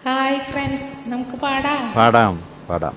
Hi friends, നമുക്ക് പാടാം. പാടാം പാടാം.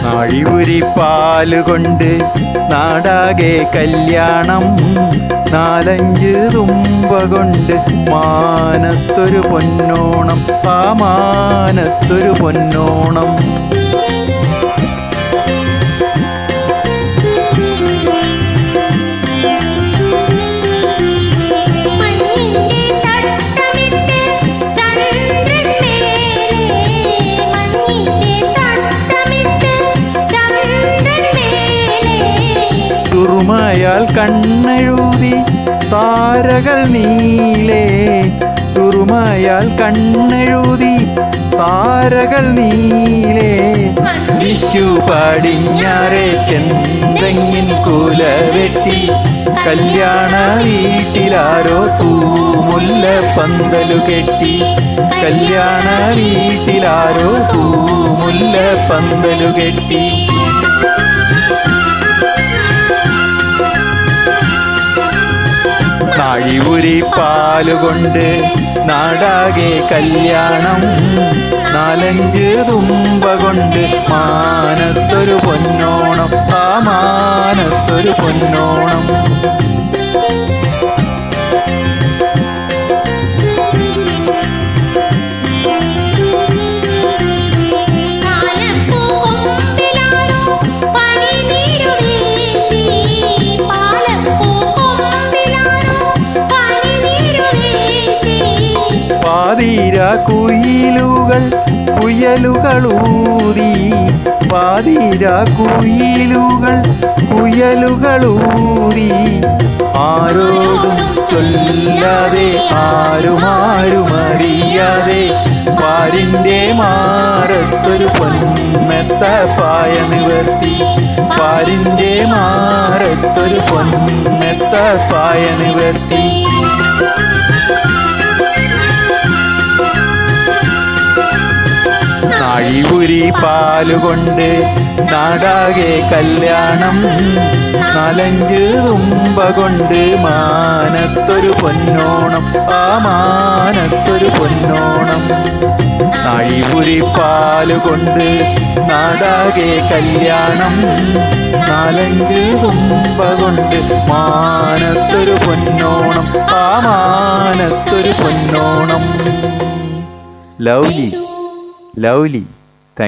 നാഴിയുരിപ്പാലുകൊണ്ട് നാടാകെ കല്യാണം, നാലഞ്ച് തുമ്പ കൊണ്ട് മാനത്തൊരു പൊന്നോണം, ആ മാനത്തൊരു പൊന്നോണം. തുറുമായാൽ കണ്ണെഴുതി താരകൾ നീലേ, തുറുമായാൽ കണ്ണെഴുതി താരകൾ നീലേ. ദിക്കു പടിഞ്ഞാറേ ചെന്തെങ്ങിൻ കുല വെട്ടി, കല്യാണ വീട്ടിലാരോ തൂമുല്ല പന്തലു കെട്ടി, കല്യാണ വീട്ടിലാരോ തൂമുല്ല പന്തലു കെട്ടി. നാഴിയുരിപ്പാലുകൊണ്ട് നാടാകെ കല്യാണം, നാലഞ്ച് തുമ്പ കൊണ്ട് മാനത്തൊരു പൊന്നോണം, ആ മാനത്തൊരു പൊന്നോണം. പാതിര കുയിലുകൾ കുയലുകളൂതി, പാതിര കുയിലുകൾ കുയലുകളൂതി. ആരോടും ചൊല്ലാതെ ആരുമാരുമറിയാതെ, പാരിന്റെ മാറത്തൊരു പൊന്മെത്ത പായ നിവർത്തി, പാരിന്റെ മാറത്തൊരു പൊന്മെത്ത പായ നിവർത്തി. നാഴിയുരിപ്പാലുകൊണ്ട് നാടാകെ കല്യാണം, നാലഞ്ച് തുമ്പ കൊണ്ട് മാനത്തൊരു പൊന്നോണം, ആ മാനത്തൊരു പൊന്നോണം. നാഴിയുരിപ്പാലുകൊണ്ട് നാടാകെ കല്യാണം, നാലഞ്ച് തുമ്പ കൊണ്ട് മാനത്തൊരു പൊന്നോണം, ആ മാനത്തൊരു പൊന്നോണം. ലവ്ലി.